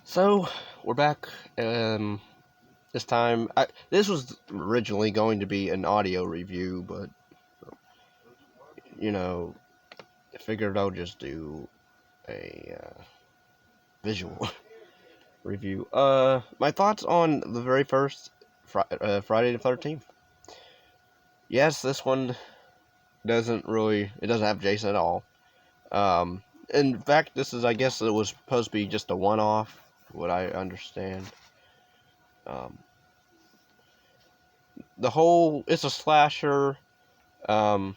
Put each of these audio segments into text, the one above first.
So we're back. This time, this was originally going to be an audio review, but you know, I figured I'll just do a visual review. My thoughts on the very first Friday the 13th. Yes, this one it doesn't have Jason at all. In fact, I guess it was supposed to be just a one-off, what I understand. Um, it's a slasher. Um,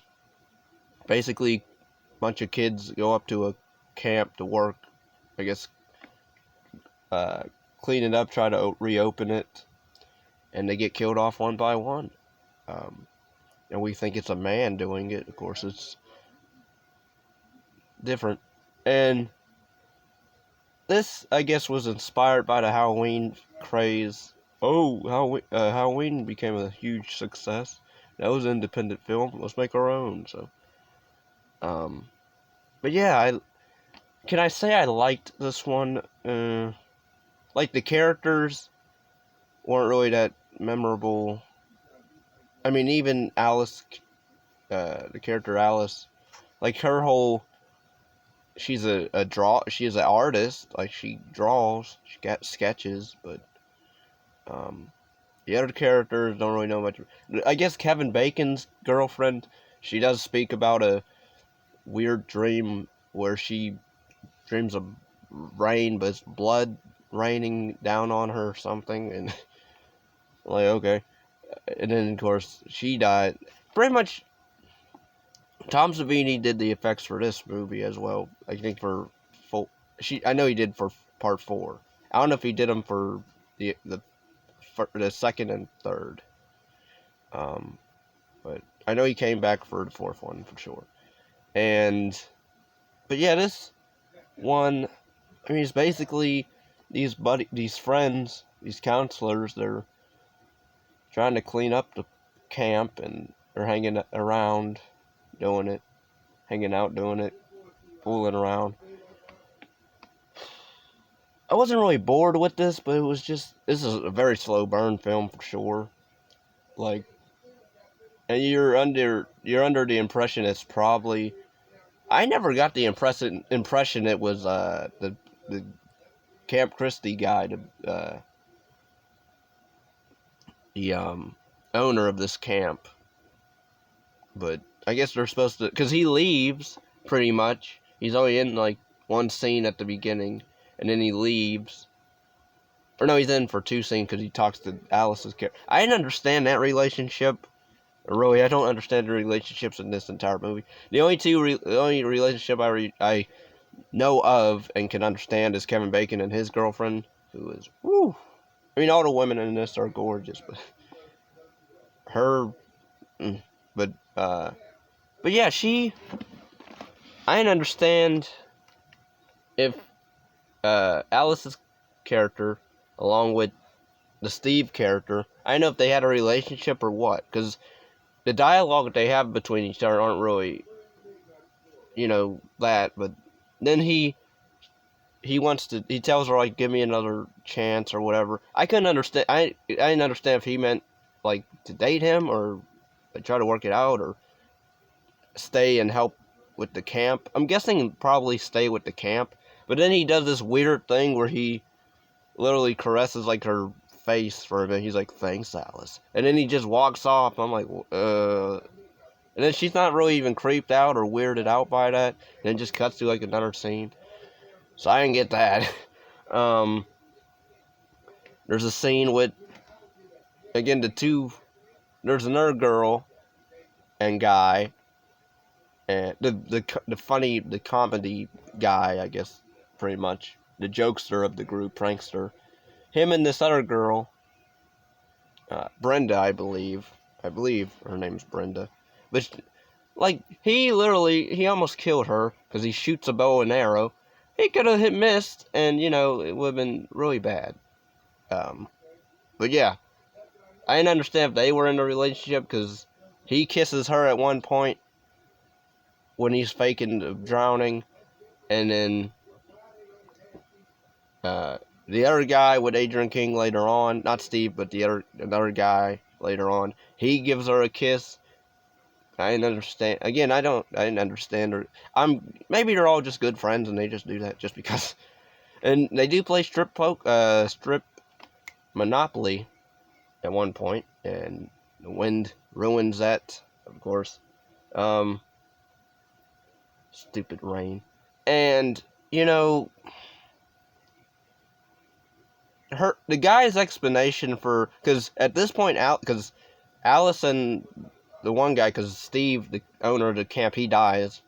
Basically, a bunch of kids go up to a camp to work, I guess, uh, clean it up, try to reopen it, and they get killed off one by one. Um, and we think it's a man doing it. Of course, it's different. And this, I guess, was inspired by the Halloween craze. Halloween became a huge success. That was an independent film. Let's make our own. So, but yeah, can I say I liked this one? Like the characters weren't really that memorable. I mean, even Alice, the character Alice, like her whole, she is an artist. Like she draws, she got sketches, but the other characters don't really know much. I guess Kevin Bacon's girlfriend, she does speak about a weird dream where she dreams of rain, but it's blood raining down on her or something, and like, okay. And then, of course, she died. Pretty much, Tom Savini did the effects for this movie as well. I think I know he did for part 4. I don't know if he did them for the second and third. But I know he came back for the fourth one for sure. But yeah, this one, I mean, it's basically these friends, these counselors. They're trying to clean up the camp, and they're hanging around doing it, hanging out doing it, fooling around. I wasn't really bored with this, but this is a very slow burn film for sure. Like, and you're under the impression it's probably, I never got the impression it was the Camp Christie guy, the owner of this camp. But I guess they're supposed to, because he leaves pretty much. He's only in like one scene at the beginning, and then he leaves. Or no, he's in for 2 scenes because he talks to Alice's character. I didn't understand that relationship. Really, I don't understand the relationships in this entire movie. The only relationship I know of and can understand is Kevin Bacon and his girlfriend, who is woo. I mean, all the women in this are gorgeous, but her, but yeah, I didn't understand if Alice's character, along with the Steve character, I don't know if they had a relationship or what, because the dialogue that they have between each other aren't really, that. But then he tells her, like, give me another chance or whatever. I couldn't understand. I didn't understand if he meant like to date him or like, try to work it out or stay and help with the camp. I'm guessing probably stay with the camp. But then he does this weird thing where he literally caresses like her face for a minute. He's like, thanks, Alice. And then he just walks off. I'm like, And then she's not really even creeped out or weirded out by that. And then just cuts to like another scene. So I didn't get that. There's a scene with, again, there's another girl and guy. And the comedy guy, I guess, pretty much. The jokester of the group, prankster. Him and this other girl, Brenda, I believe. I believe her name's Brenda. But, like, he almost killed her because he shoots a bow and arrow. He could have missed, and, it would have been really bad. But yeah, I didn't understand if they were in a relationship because he kisses her at one point when he's faking drowning, and then the other guy with Adrienne King later on, not Steve, but another guy later on, he gives her a kiss. I didn't understand. Again, I didn't understand her. Maybe they're all just good friends and they just do that just because. And they do play strip Monopoly at one point, and the wind ruins that, of course. Stupid rain. And, you know, the guy's explanation for, because at this point, because Allison, the one guy, because Steve, the owner of the camp, he dies.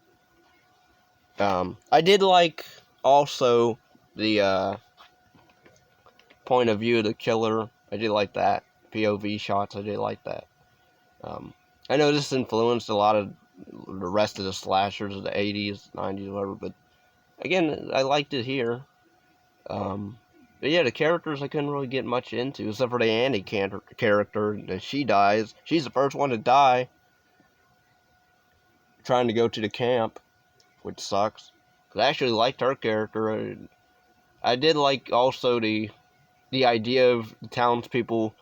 I did like also the point of view of the killer. I did like that. POV shots, I did like that. I know this influenced a lot of the rest of the slashers of the 80s, 90s, whatever, but again, I liked it here. But yeah, the characters I couldn't really get much into, except for the Annie character. And she dies. She's the first one to die, trying to go to the camp, which sucks. Cause I actually liked her character. I did like also the idea of the townspeople.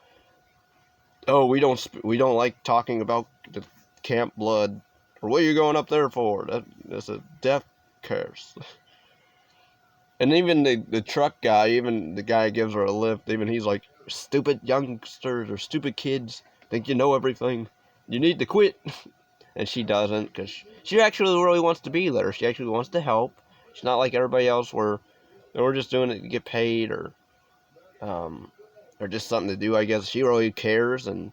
Oh, we don't like talking about the camp blood. Or what are you going up there for? That's a death curse. And even the truck guy, even the guy gives her a lift, even he's like, stupid youngsters or stupid kids think you know everything. You need to quit. And she doesn't, because she actually really wants to be there. She actually wants to help. She's not like everybody else where we're just doing it to get paid or just something to do, I guess. She really cares, and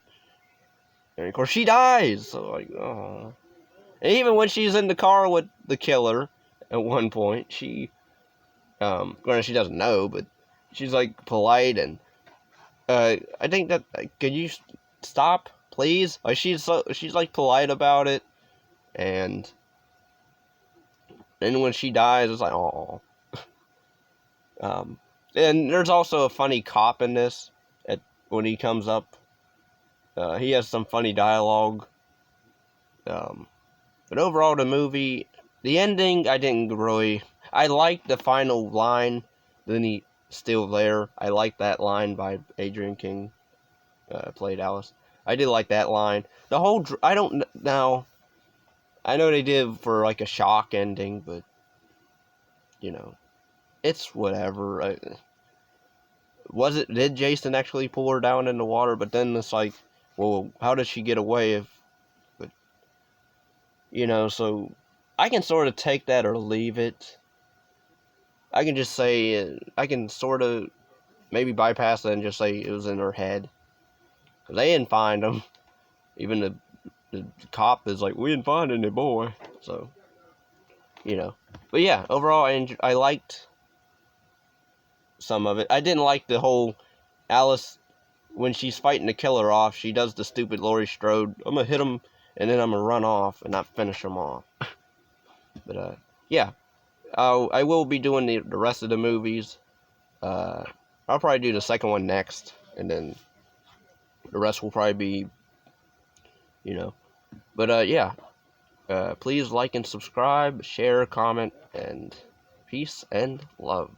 of course she dies. So like, oh. And even when she's in the car with the killer at one point, granted she doesn't know, but she's like polite and I think that can you stop, please? Like she's like polite about it, and then when she dies, it's like oh. And there's also a funny cop in this. When he comes up, he has some funny dialogue. But overall, the movie, the ending, I didn't really. I liked the final line. Then he still there. I liked that line by Adrienne King, played Alice. I did like that line. The whole. I don't now. I know they did for like a shock ending, but you know, it's whatever. Did Jason actually pull her down in the water? But then it's like, well, how does she get away if? But you know, so I can sort of take that or leave it. I can just say I can sort of maybe bypass it and just say it was in her head. Cause they didn't find him. Even the cop is like, we didn't find any boy. So, you know. But yeah, overall, I liked some of it. I didn't like the whole Alice, when she's fighting the killer off, she does the stupid Laurie Strode, I'm gonna hit him and then I'm gonna run off and not finish him off. But yeah, I will be doing the rest of the movies. I'll probably do the second one next, and then the rest will probably be, you know. But yeah, please like and subscribe, share, comment, and peace and love.